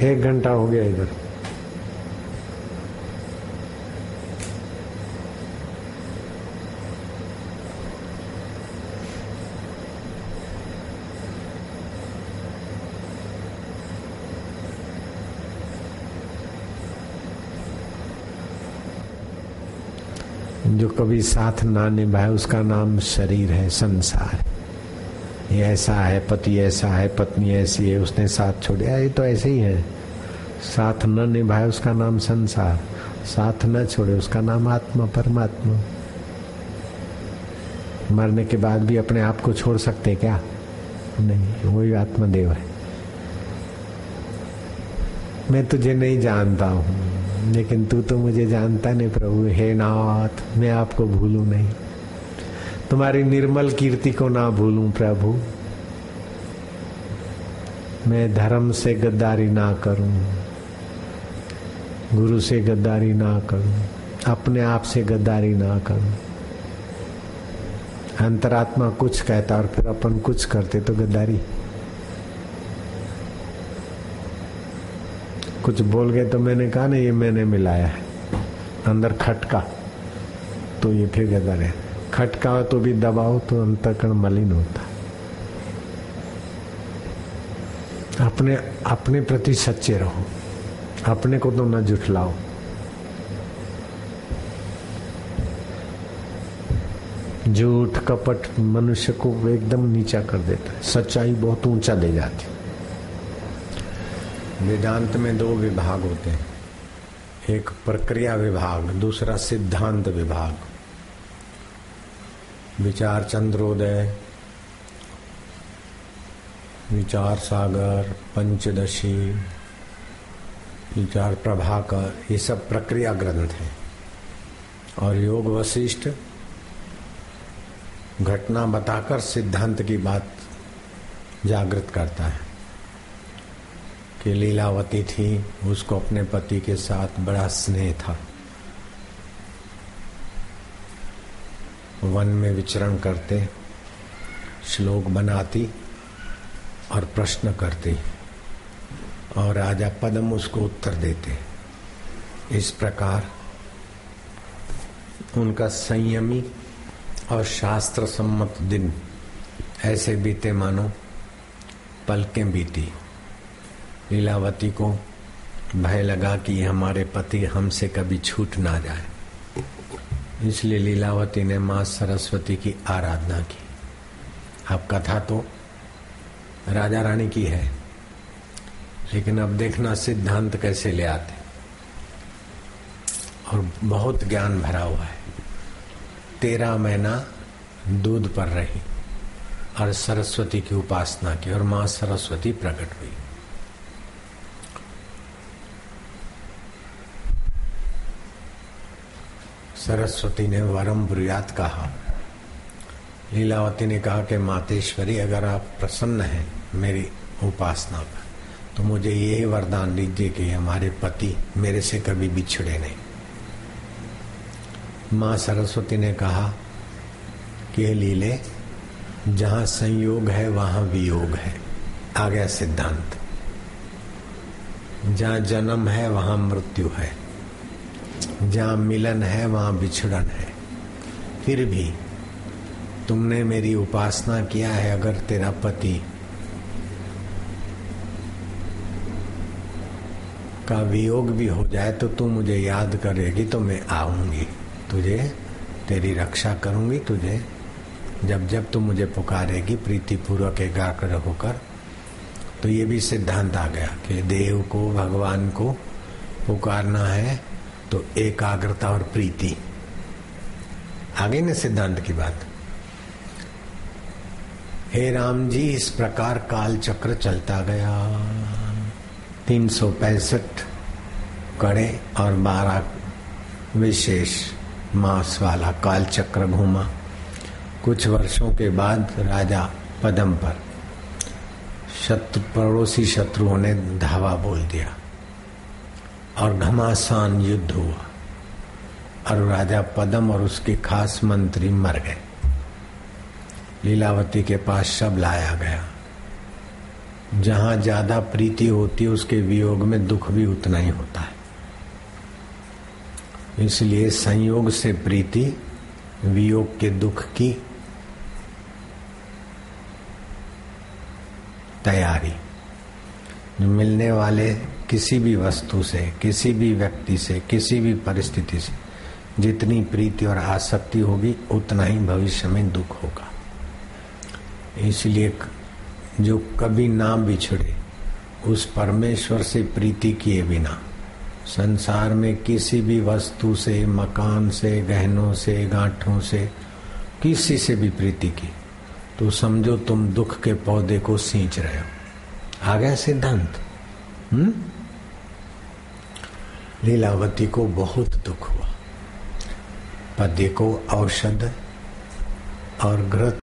1 घंटा हो गया इधर। जो कभी साथ ना निभाए उसका नाम शरीर है, संसार है। ये ऐसा है, पति ऐसा है, पत्नी ऐसी है, उसने साथ छोड़ा, ये तो ऐसे ही है। साथ न निभाए उसका नाम संसार, साथ न छोड़े उसका नाम आत्मा, परमात्मा। मरने के बाद भी अपने आप को छोड़ सकते क्या? नहीं, वही आत्मदेव है। मैं तुझे नहीं जानता हूँ, लेकिन तू तो मुझे जानता नहीं प्रभु। हे नाथ, मैं आपको भूलूं नहीं, तुम्हारी निर्मल कीर्ति को ना भूलूं प्रभु। मैं धर्म से गद्दारी ना करूं, गुरु से गद्दारी ना करूं, अपने आप से गद्दारी ना करूं। अंतरात्मा कुछ कहता और फिर अपन कुछ करते तो गद्दारी। कुछ बोल गए तो मैंने कहा ना ये मैंने मिलाया है, अंदर खटका, तो ये फिर गद्दार है। खटका हो तो भी दबाओ तो अंतःकरण मलिन होता। अपने प्रति सच्चे रहो, अपने को तो न जुठलाओ। झूठ कपट मनुष्य को एकदम नीचा कर देता है, सच्चाई बहुत ऊंचा ले जाती। वेदांत में 2 विभाग होते हैं, एक प्रक्रिया विभाग, दूसरा सिद्धांत विभाग। विचार चंद्रोदय, विचार सागर, पंचदशी, विचार प्रभाकर, ये सब प्रक्रिया ग्रंथ हैं। और योग वशिष्ठ घटना बताकर सिद्धांत की बात जागृत करता है कि लीलावती थी, उसको अपने पति के साथ बड़ा स्नेह था। वन में विचरण करते, श्लोक बनाती और प्रश्न करती, और राजा पद्म उसको उत्तर देते। इस प्रकार उनका संयमी और शास्त्र सम्मत दिन ऐसे बीते मानो पलकें बीती। लीलावती को भय लगा कि हमारे पति हमसे कभी छूट ना जाए, इसलिए लीलावती ने मां सरस्वती की आराधना की। अब कथा तो राजा रानी की है, लेकिन अब देखना सिद्धांत कैसे ले आते, और बहुत ज्ञान भरा हुआ है। 13 महीना दूध पर रही और सरस्वती की उपासना की, और मां सरस्वती प्रकट हुई। सरस्वती ने वरम ब्रूयात कहा। लीलावती ने कहा कि मातेश्वरी, अगर आप प्रसन्न हैं मेरी उपासना पर, तो मुझे ये वरदान दीजिए कि हमारे पति मेरे से कभी बिछड़े नहीं। मां सरस्वती ने कहा कि लीले, जहां संयोग है वहां वियोग है। आ गया सिद्धांत। जहां जन्म है वहां मृत्यु है, जहां मिलन है वहां बिछड़न है। फिर भी तुमने मेरी उपासना किया है, अगर तेरा पति का वियोग भी हो जाए तो तू मुझे याद करेगी तो मैं आऊंगी तुझे, तेरी रक्षा करूंगी तुझे। जब जब तू मुझे पुकारेगी प्रीतिपूर्वक एकाग्र होकर। तो ये भी सिद्धांत आ गया कि देव को, भगवान को पुकारना है तो एकाग्रता और प्रीति। आ गई ना सिद्धांत की बात। हे राम जी, इस प्रकार काल चक्र चलता गया। 365 कड़े और 12 विशेष मास वाला काल चक्र घूमा। कुछ वर्षों के बाद राजा पद्म पर पड़ोसी शत्रुओं ने धावा बोल दिया और घमासान युद्ध हुआ, और राजा पद्म और उसके खास मंत्री मर गए। लीलावती के पास शव लाया गया। जहां ज्यादा प्रीति होती है उसके वियोग में दुख भी उतना ही होता है। इसलिए संयोग से प्रीति, वियोग के दुख की तैयारी। जो मिलने वाले किसी भी वस्तु से, किसी भी व्यक्ति से, किसी भी परिस्थिति से जितनी प्रीति और आसक्ति होगी उतना ही भविष्य में दुख होगा। इसलिए जो कभी ना बिछड़े उस परमेश्वर से प्रीति किए बिना संसार में किसी भी वस्तु से, मकान से, गहनों से, गांठों से, किसी से भी प्रीति की तो समझो तुम दुख के पौधे को सींच रहे हो। आ गया सिद्धांत। लीलावती को बहुत दुख हुआ। पति को औषध और घृत